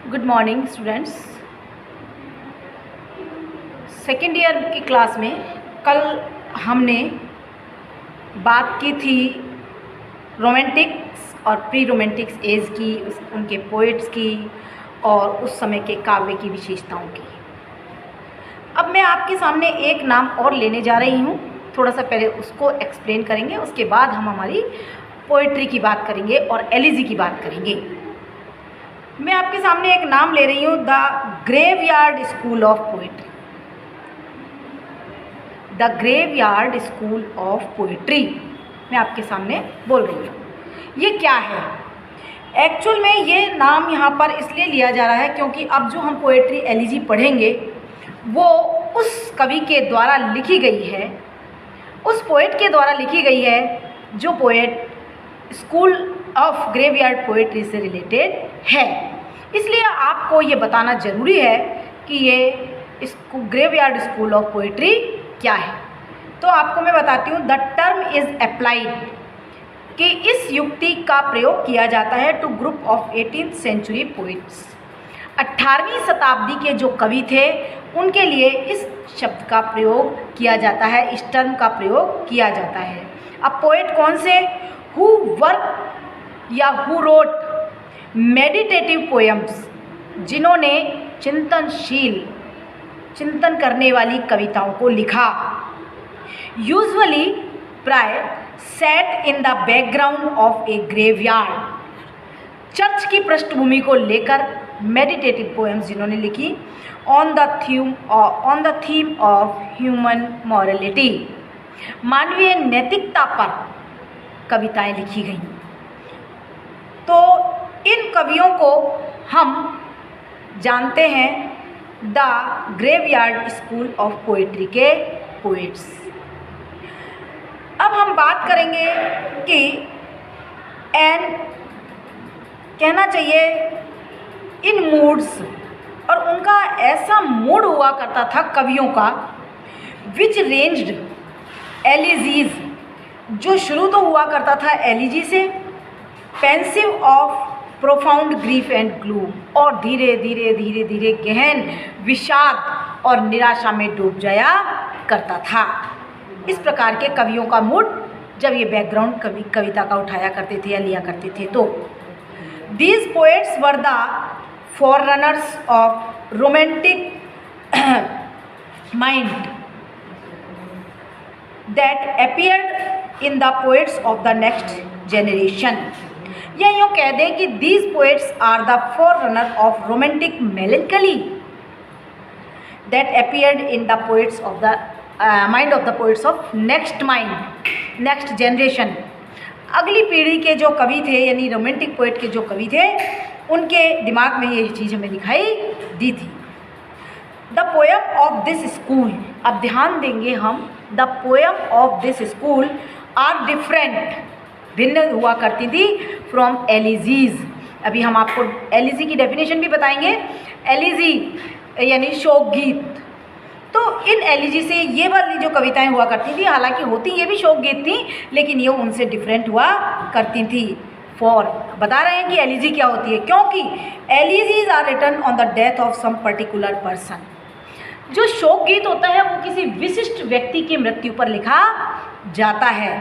Good morning students. Second year की class में कल हमने बात की थी रोमांटिक्स और प्री रोमांटिक्स एज की, उनके पोइट्स की और उस समय के काव्य की विशेषताओं की। अब मैं आपके सामने एक नाम और लेने जा रही हूँ। थोड़ा सा पहले उसको एक्सप्लेन करेंगे, उसके बाद हम हमारी पोइट्री की बात करेंगे और एलिजी की बात करेंगे। मैं आपके सामने एक नाम ले रही हूँ, the graveyard school of poetry. The graveyard school of poetry मैं आपके सामने बोल रही हूँ। ये क्या है? एक्चुअल में ये नाम यहाँ पर इसलिए लिया जा रहा है क्योंकि अब जो हम पोइट्री एलिजी पढ़ेंगे वो उस कवि के द्वारा लिखी गई है, उस पोएट के द्वारा लिखी गई है जो poet school of graveyard poetry से रिलेटेड है। इसलिए आपको ये बताना ज़रूरी है कि ये ग्रेवयार्ड स्कूल ऑफ पोएट्री क्या है। तो आपको मैं बताती हूँ, द टर्म इज़ अप्लाइड कि इस युक्ति का प्रयोग किया जाता है to group of 18th century poets. 18वीं शताब्दी के जो कवि थे उनके लिए इस शब्द का प्रयोग किया जाता है, इस टर्म का प्रयोग किया जाता है। अब पोएट कौन से? हु वर्क या हु रोट मेडिटेटिव पोएम्स, जिन्होंने चिंतन करने वाली कविताओं को लिखा। यूजुअली प्राय set in the background of A graveyard, church की पृष्ठभूमि को लेकर मेडिटेटिव पोएम्स जिन्होंने लिखी on the theme of human morality, मानवीय नैतिकता पर कविताएं लिखी गई। तो इन कवियों को हम जानते हैं the graveyard school of poetry के पोएट्स। अब हम बात करेंगे कि कहना चाहिए इन मूड्स, और उनका ऐसा मूड हुआ करता था कवियों का, विच रेंज्ड एलिजीज, जो शुरू तो हुआ करता था एलिजी से, pensive of profound grief and gloom, और धीरे धीरे धीरे धीरे गहन विषाद और निराशा में डूब जाया करता था। इस प्रकार के कवियों का मूड जब ये बैकग्राउंड कविता का उठाया करते थे या लिया करते थे। तो these poets were the forerunners of romantic mind that appeared in the poets of the next generation. या यूँ कह दें कि these poets are the forerunner of romantic melancholy that appeared in the poets of the mind of the poets of next generation. अगली पीढ़ी के जो कवि थे, यानी रोमांटिक पोएट के जो कवि थे, उनके दिमाग में ये चीज़ हमें दिखाई दी थी। The poem of this school, अब ध्यान देंगे हम, the poem of this school are different, भिन्न हुआ करती थी फ्रॉम एलिजीज। अभी हम आपको एलिजी की डेफिनेशन भी बताएंगे। एलिजी यानी शोक गीत। तो इन एलिजी से ये वाली जो कविताएं हुआ करती थी, हालांकि होती ये भी शोक गीत थी, लेकिन ये उनसे डिफरेंट हुआ करती थी। बता रहे हैं कि एलिजी क्या होती है, क्योंकि elegies are written on the death of some particular person. जो शोक गीत होता है वो किसी विशिष्ट व्यक्ति की मृत्यु पर लिखा जाता है,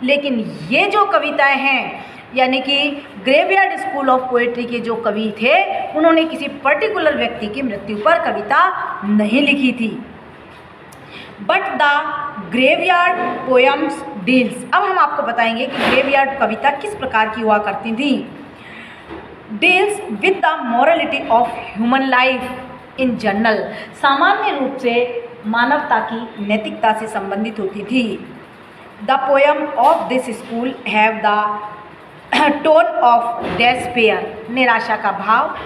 लेकिन ये जो कविताएं हैं, यानी कि ग्रेवयार्ड स्कूल ऑफ पोएट्री के जो कवि थे, उन्होंने किसी पर्टिकुलर व्यक्ति की मृत्यु पर कविता नहीं लिखी थी। But the graveyard poems deals, अब हम आपको बताएंगे कि ग्रेवयार्ड कविता किस प्रकार की हुआ करती थी। Deals with the morality of human life in general, सामान्य रूप से मानवता की नैतिकता से संबंधित होती थी। The poem of this school have the tone of despair, निराशा का भाव,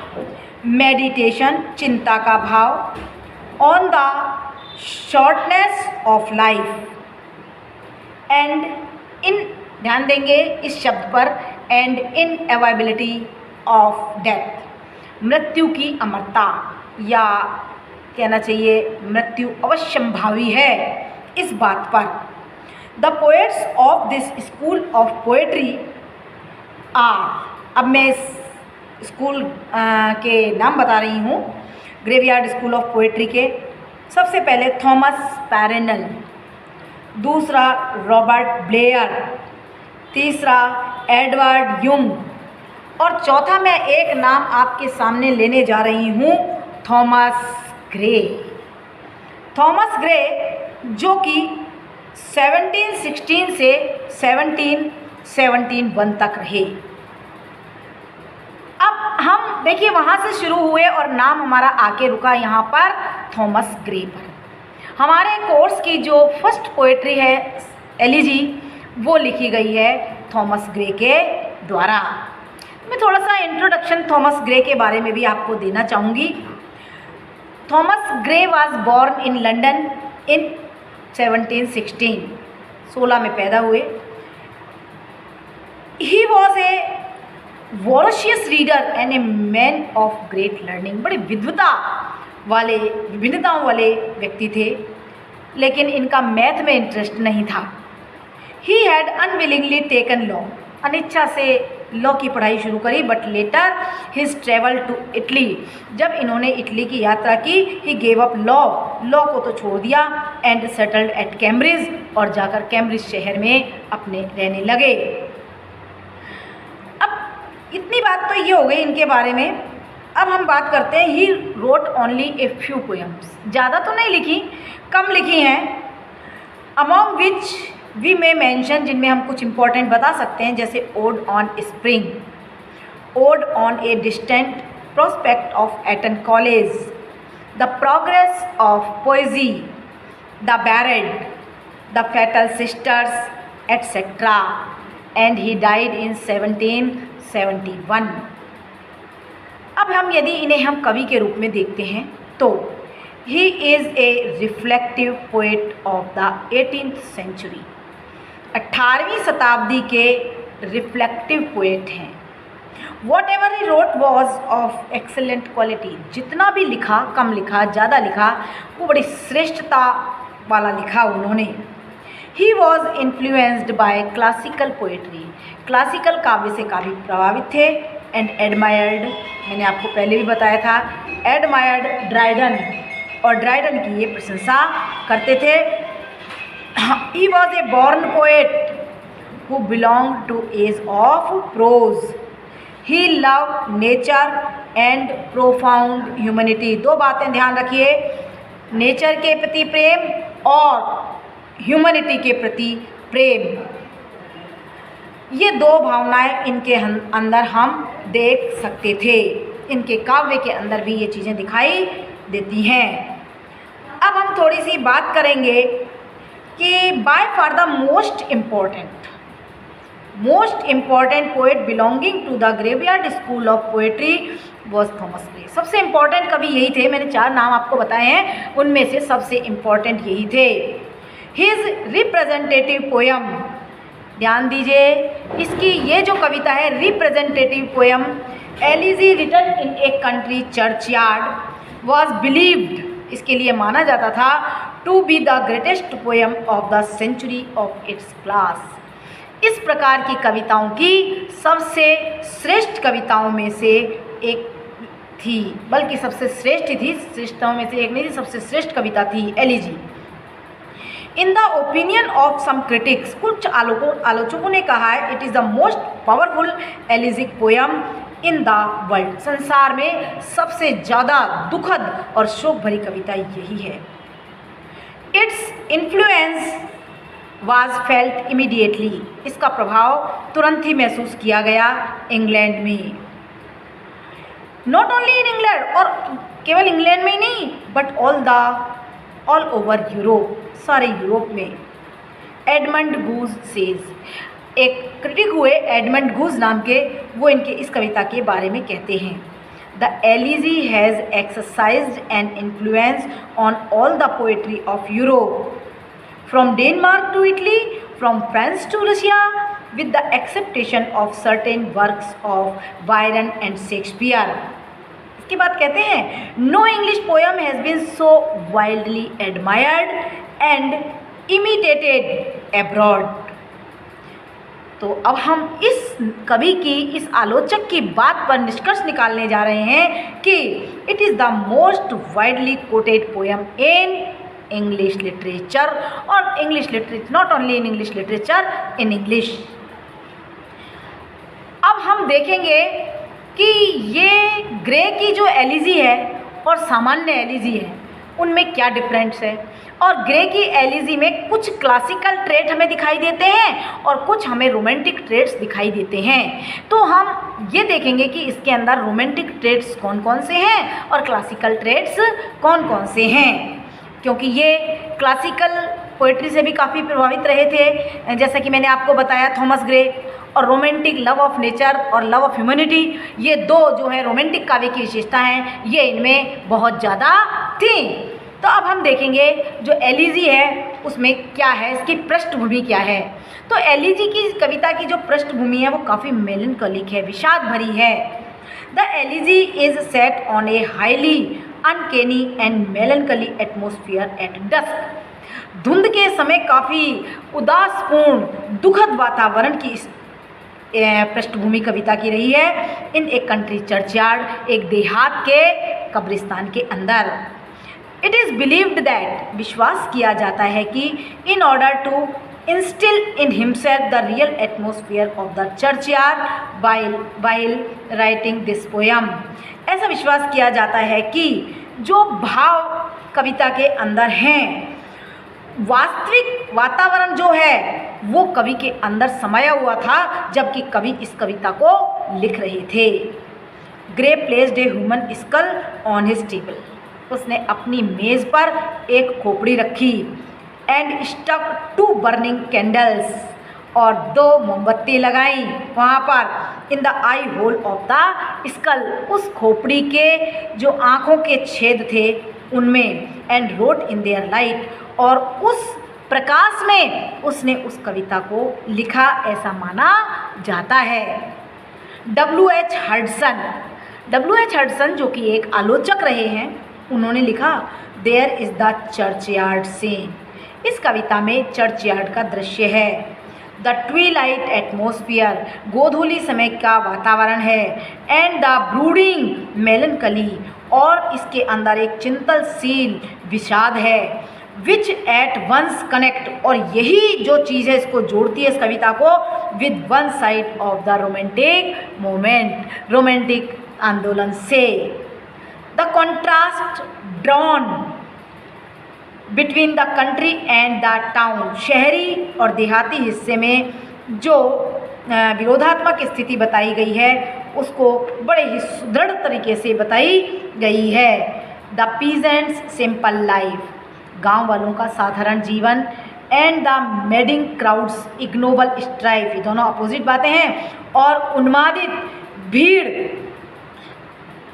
मेडिटेशन, चिंता का भाव, on the shortness of life and in, ध्यान देंगे इस शब्द पर, एंड इनएविटेबिलिटी ऑफ डेथ, मृत्यु की अमरता, या कहना चाहिए मृत्यु अवश्यंभावी है, इस बात पर। The poets of this school of poetry are, अब मैं स्कूल के नाम बता रही हूँ, ग्रेवयार्ड स्कूल ऑफ पोएट्री के। सबसे पहले थॉमस पैरेनल, दूसरा रॉबर्ट ब्लेयर, तीसरा एडवर्ड यूंग, और चौथा मैं एक नाम आपके सामने लेने जा रही हूँ, थॉमस ग्रे। थॉमस ग्रे जो कि 1716 से 1771 तक रहे। अब हम देखिए वहाँ से शुरू हुए और नाम हमारा आके रुका यहाँ पर थॉमस ग्रे पर। हमारे कोर्स की जो फर्स्ट पोएट्री है एलिजी, वो लिखी गई है थॉमस ग्रे के द्वारा। मैं थोड़ा सा इंट्रोडक्शन थॉमस ग्रे के बारे में भी आपको देना चाहूँगी। Thomas Gray was born in London in 1716, 16 में पैदा हुए। He was a voracious reader and a man of great learning. बड़े विभिन्नताओं वाले व्यक्ति थे, लेकिन इनका मैथ में इंटरेस्ट नहीं था। He had unwillingly taken law, अनिच्छा से लॉ की पढ़ाई शुरू करी, but later his travel to Italy. जब इन्होंने इटली की यात्रा की, ही गेव अप लॉ को तो छोड़ दिया, एंड सेटल्ड एट कैम्ब्रिज, और जाकर कैम्ब्रिज शहर में अपने रहने लगे। अब इतनी बात तो ये हो गई इनके बारे में। अब हम बात करते हैं, he wrote only a few poems, ज़्यादा तो नहीं लिखी, कम लिखी हैं। Among which we may mention, जिनमें हम कुछ इंपॉर्टेंट बता सकते हैं, जैसे ode on spring, ode on a distant prospect of Eton college, the progress of poesy, the bard, the fatal sisters, etcetera, and he died in 1771। अब हम यदि इन्हें हम कवि के रूप में देखते हैं तो he is a reflective poet of the 18th century. 18वीं शताब्दी के रिफ्लेक्टिव पोएट हैं। Whatever he wrote was of excellent quality, जितना भी लिखा, कम लिखा, ज़्यादा लिखा, वो बड़ी श्रेष्ठता वाला लिखा उन्होंने। He was influenced by classical poetry, classical काव्य से काफ़ी प्रभावित थे, एंड एडमायर्ड, मैंने आपको पहले भी बताया था, एडमायर्ड ड्राइडन, और ड्राइडन की ये प्रशंसा करते थे। He was a born poet who belong to age of prose. He love nature and profound humanity. दो बातें ध्यान रखिए, नेचर के प्रति प्रेम और ह्यूमैनिटी के प्रति प्रेम, ये दो भावनाएं इनके अंदर हम देख सकते थे। इनके काव्य के अंदर भी ये चीज़ें दिखाई देती हैं। अब हम थोड़ी सी बात करेंगे कि by far the most important poet belonging to the graveyard school of poetry was Thomas Gray. सबसे इम्पॉर्टेंट कवि यही थे, मैंने 4 नाम आपको बताए हैं, उनमें से सबसे इम्पॉर्टेंट यही थे। हिज रिप्रेजेंटेटिव पोयम, ध्यान दीजिए, इसकी ये जो कविता है representative poem, elegy written in a country churchyard, was believed, इसके लिए माना जाता था, to be the greatest poem of the century of its class. इस प्रकार की कविताओं की सबसे श्रेष्ठ कविताओं में से एक थी, बल्कि सबसे श्रेष्ठ थी, श्रेष्ठताओं में से एक नहीं थी, सबसे श्रेष्ठ कविता थी elegy. In the opinion of some critics, कुछ आलोचकों ने कहा है, it is the most powerful elegiac poem in the world. संसार में सबसे ज़्यादा दुखद और शोक भरी कविता यही है। Its influence was felt immediately, इसका प्रभाव तुरंत ही महसूस किया गया इंग्लैंड में। नॉट ओनली इन इंग्लैंड, और केवल इंग्लैंड में ही नहीं, बट ऑल ओवर यूरोप, सारे यूरोप में। एडमंड गूज सेज, एक क्रिटिक हुए एडमंड गूज नाम के, वो इनके इस कविता के बारे में कहते हैं, the elegy has exercised an influence on all the poetry of Europe, from Denmark to Italy, from France to Russia, with the acceptation of certain works of Byron and Shakespeare। इसके बाद कहते हैं, no English poem has been so widely admired and imitated abroad। तो अब हम इस कवि की, इस आलोचक की बात पर निष्कर्ष निकालने जा रहे हैं कि it is the most widely quoted poem in English literature, और English literature, not only in English literature, in English. अब हम देखेंगे कि ये ग्रे की जो एलिजी है और सामान्य एलिजी है उनमें क्या डिफरेंस है, और ग्रे की एलिजी में कुछ क्लासिकल ट्रेट हमें दिखाई देते हैं और कुछ हमें रोमांटिक ट्रेट्स दिखाई देते हैं। तो हम ये देखेंगे कि इसके अंदर रोमांटिक ट्रेट्स कौन कौन से हैं और क्लासिकल ट्रेट्स कौन कौन से हैं, क्योंकि ये क्लासिकल पोइट्री से भी काफ़ी प्रभावित रहे थे, जैसा कि मैंने आपको बताया थॉमस ग्रे। और रोमांटिक लव ऑफ नेचर और लव ऑफ ह्यूमैनिटी, ये दो जो है रोमांटिक काव्य की विशेषता हैं, ये इनमें बहुत ज़्यादा थी। तो अब हम देखेंगे जो एलिजी है उसमें क्या है, इसकी पृष्ठभूमि क्या है। तो एलिजी की कविता की जो पृष्ठभूमि है वो काफ़ी मेलनकॉलिक है, विषाद भरी है। The elegy is set on a highly uncanny and melancholy atmosphere at dusk. धुंध के समय काफ़ी उदासपूर्ण दुखद वातावरण की पृष्ठभूमि कविता की रही है इन एक कंट्री चर्चयार्ड, एक देहात के कब्रिस्तान के अंदर। इट इज़ बिलीव्ड दैट, विश्वास किया जाता है कि in order to instil in himself the real atmosphere of the churchyard while writing this poem, ऐसा विश्वास किया जाता है कि जो भाव कविता के अंदर हैं, वास्तविक वातावरण जो है वो कवि के अंदर समाया हुआ था जबकि कवि इस कविता को लिख रहे थे। Grey placed a human school on his table, उसने अपनी मेज़ पर एक खोपड़ी रखी, एंड स्टक 2 बर्निंग कैंडल्स, और 2 मोमबत्ती लगाई वहाँ पर in the eye hole of the skull, उस खोपड़ी के जो आँखों के छेद थे उनमें, and wrote in their light, और उस प्रकाश में उसने उस कविता को लिखा, ऐसा माना जाता है। W.H. हडसन जो कि एक आलोचक रहे हैं, उन्होंने लिखा there is the churchyard scene, इस कविता में चर्चयार्ड का दृश्य है। द ट्विलाइट एटमोसफियर, गोधूली समय का वातावरण है, एंड द ब्रूडिंग मेलनकली, और इसके अंदर एक चिंतनशील विषाद है, विच एट वंस कनेक्ट, और यही जो चीज़ है इसको जोड़ती है इस कविता को with one side of the romantic moment, romantic आंदोलन से। The contrast drawn between the country and the town, शहरी और देहाती हिस्से में जो विरोधात्मक स्थिति बताई गई है उसको बड़े ही सुदृढ़ तरीके से बताई गई है। द पीजेंट्स सिंपल लाइफ, गांव वालों का साधारण जीवन, and the madding crowds ignoble strife, ये दोनों अपोजिट बातें हैं, और उन्मादित भीड़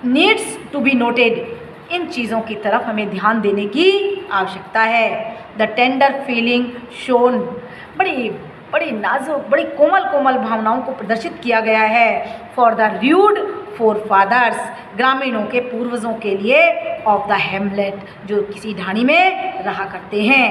नीड्स टू बी नोटेड, इन चीज़ों की तरफ हमें ध्यान देने की आवश्यकता है। द टेंडर फीलिंग शोन, बड़ी नाजुक, बड़ी कोमल कोमल भावनाओं को प्रदर्शित किया गया है। For the rude forefathers, ग्रामीणों के पूर्वजों के लिए, ऑफ द हेमलेट, जो किसी ढाणी में रहा करते हैं,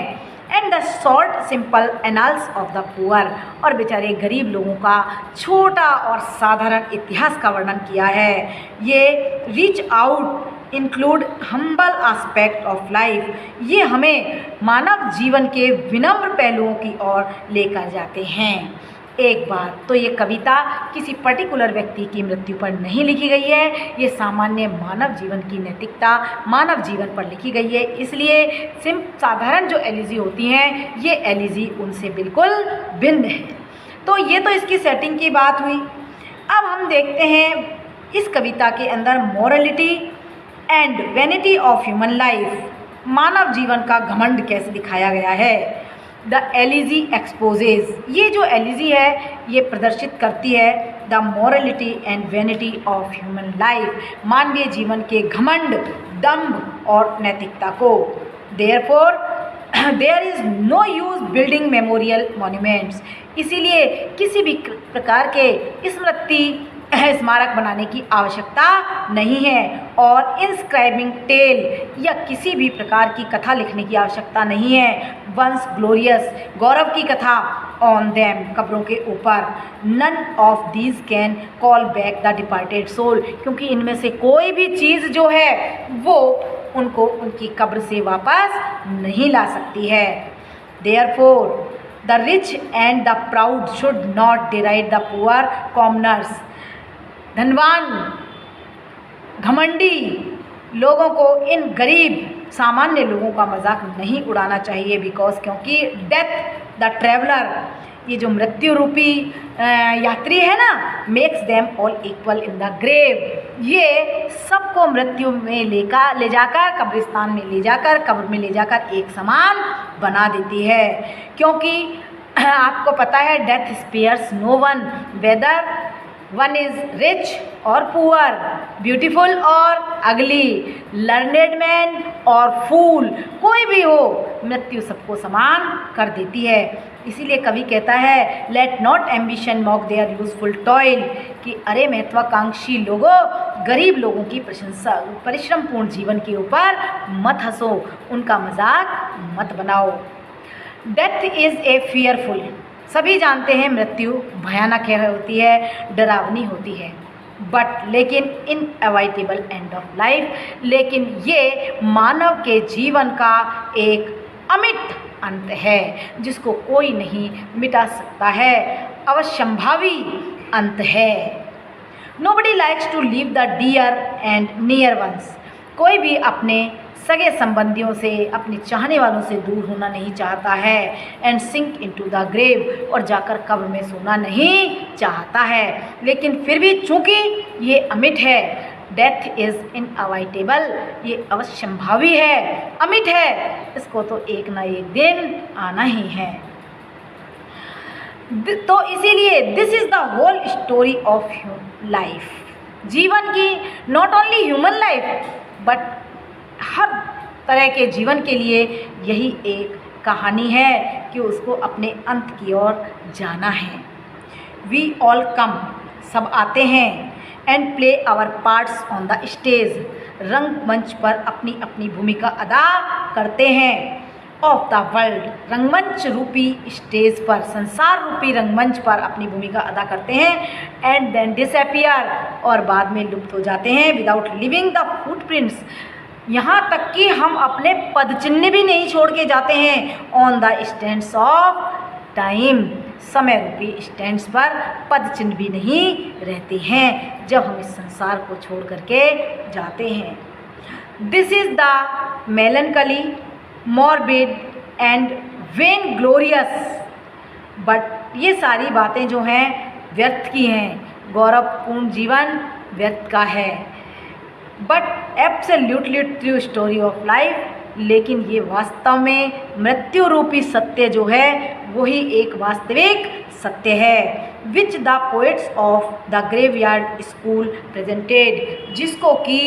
and the short simple annals of the poor, और बेचारे गरीब लोगों का छोटा और साधारण इतिहास का वर्णन किया है। ये reach out include humble aspect of life, ये हमें मानव जीवन के विनम्र पहलुओं की ओर लेकर जाते हैं। एक बात तो ये कविता किसी पर्टिकुलर व्यक्ति की मृत्यु पर नहीं लिखी गई है, ये सामान्य मानव जीवन की नैतिकता, मानव जीवन पर लिखी गई है, इसलिए साधारण जो एलिजी होती हैं ये एलिजी उनसे बिल्कुल भिन्न है। तो ये तो इसकी सेटिंग की बात हुई। अब हम देखते हैं इस कविता के अंदर morality and vanity of human life, मानव जीवन का घमंड कैसे दिखाया गया है। द एलिजी एक्सपोजेज, ये जो एलिजी है ये प्रदर्शित करती है the morality and vanity of human life, मानवीय जीवन के घमंड, दम्भ और नैतिकता को। Therefore there is no use building memorial monuments, इसीलिए किसी भी प्रकार के स्मृति स्मारक बनाने की आवश्यकता नहीं है और इंस्क्राइबिंग टेल या किसी भी प्रकार की कथा लिखने की आवश्यकता नहीं है। वंस ग्लोरियस, गौरव की कथा, ऑन देम, कब्रों के ऊपर। None of these can call back the departed soul, क्योंकि इनमें से कोई भी चीज़ जो है वो उनको उनकी कब्र से वापस नहीं ला सकती है। Therefore the rich and the proud should not deride the poor commoners. धनवान घमंडी लोगों को इन गरीब सामान्य लोगों का मजाक नहीं उड़ाना चाहिए। बिकॉज क्योंकि डेथ द ट्रैवलर, ये जो मृत्यु रूपी यात्री है ना, makes them all equal in the grave, ये सबको मृत्यु में ले जाकर कब्रिस्तान में ले जाकर कब्र में ले जाकर एक समान बना देती है। क्योंकि आपको पता है death spares no one, whether one is rich और पुअर, ब्यूटीफुल और अगली, लर्नेड मैन और फूल, कोई भी हो, मृत्यु सबको समान कर देती है। इसीलिए कवि कहता है let not ambition mock their useful toil, कि अरे महत्वाकांक्षी लोगों, गरीब लोगों की प्रशंसा परिश्रमपूर्ण जीवन के ऊपर मत हंसो, उनका मजाक मत बनाओ। डेथ इज़ ए फियरफुल, सभी जानते हैं मृत्यु भयानक है, होती है, डरावनी होती है, बट लेकिन इनएविटेबल एंड ऑफ लाइफ, लेकिन ये मानव के जीवन का एक अमिट अंत है जिसको कोई नहीं मिटा सकता है, अवश्यंभावी अंत है। Nobody likes to leave the dear and near ones, कोई भी अपने सगे संबंधियों से, अपने चाहने वालों से दूर होना नहीं चाहता है। And sink into the grave, और जाकर कब्र में सोना नहीं चाहता है। लेकिन फिर भी चूंकि ये अमिट है, डेथ इज़ इनअवॉइडेबल, ये अवश्यंभावी है, अमिट है, इसको तो एक ना एक दिन आना ही है। तो इसीलिए this is the whole story of life, जीवन की, not only human life but हर तरह के जीवन के लिए यही एक कहानी है कि उसको अपने अंत की ओर जाना है। वी ऑल कम, सब आते हैं, and play our parts on the stage, रंगमंच पर अपनी अपनी भूमिका अदा करते हैं। ऑफ द वर्ल्ड, रंगमंच रूपी स्टेज पर, संसार रूपी रंगमंच पर अपनी भूमिका अदा करते हैं। एंड देन डिसअपियर, और बाद में लुप्त हो जाते हैं। विदाउट लिविंग द फुटप्रिंट्स, यहाँ तक कि हम अपने पद चिन्ह भी नहीं छोड़ के जाते हैं। On the stands of time, समय रूपी स्टैंड्स पर पद चिन्ह भी नहीं रहते हैं जब हम इस संसार को छोड़ करके जाते हैं। This is the मेलनकली, morbid and when glorious, but ये सारी बातें जो हैं व्यर्थ की हैं, गौरवपूर्ण जीवन व्यर्थ का है। But absolutely true story of life, लेकिन ये वास्तव में मृत्यु रूपी सत्य जो है वही एक वास्तविक सत्य है। Which the poets of the graveyard school presented, जिसको कि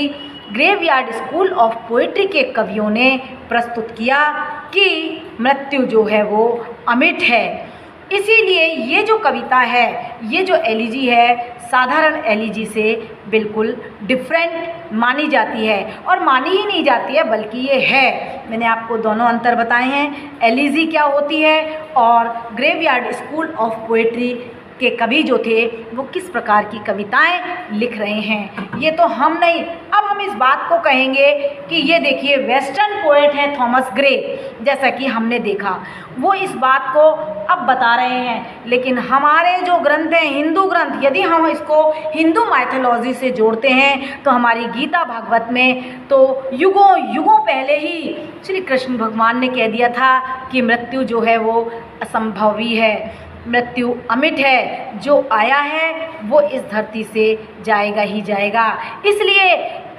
ग्रेवयार्ड स्कूल ऑफ पोएट्री के कवियों ने प्रस्तुत किया कि मृत्यु जो है वो अमिट है। इसीलिए ये जो कविता है, ये जो एलिजी है, साधारण एलिजी से बिल्कुल डिफरेंट मानी जाती है, और मानी ही नहीं जाती है बल्कि ये है। मैंने आपको दोनों अंतर बताए हैं, एलिजी क्या होती है और ग्रेवयार्ड स्कूल ऑफ पोएट्री के कवि जो थे वो किस प्रकार की कविताएं लिख रहे हैं। ये तो हम नहीं, अब हम इस बात को कहेंगे कि ये देखिए वेस्टर्न पोएट है थॉमस ग्रे, जैसा कि हमने देखा, वो इस बात को अब बता रहे हैं। लेकिन हमारे जो ग्रंथ हैं, हिंदू ग्रंथ, यदि हम इसको हिंदू माइथोलॉजी से जोड़ते हैं तो हमारी गीता भागवत में तो युगों युगों पहले ही श्री कृष्ण भगवान ने कह दिया था कि मृत्यु जो है वो असंभवी है, मृत्यु अमिट है, जो आया है वो इस धरती से जाएगा ही जाएगा। इसलिए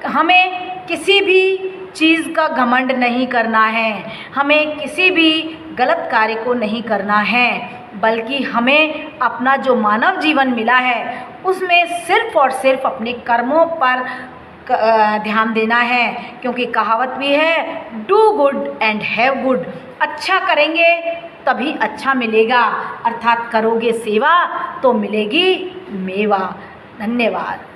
हमें किसी भी चीज़ का घमंड नहीं करना है, हमें किसी भी गलत कार्य को नहीं करना है, बल्कि हमें अपना जो मानव जीवन मिला है उसमें सिर्फ और सिर्फ अपने कर्मों पर ध्यान देना है। क्योंकि कहावत भी है, do good and have good, अच्छा करेंगे तभी अच्छा मिलेगा, अर्थात करोगे सेवा तो मिलेगी मेवा। धन्यवाद।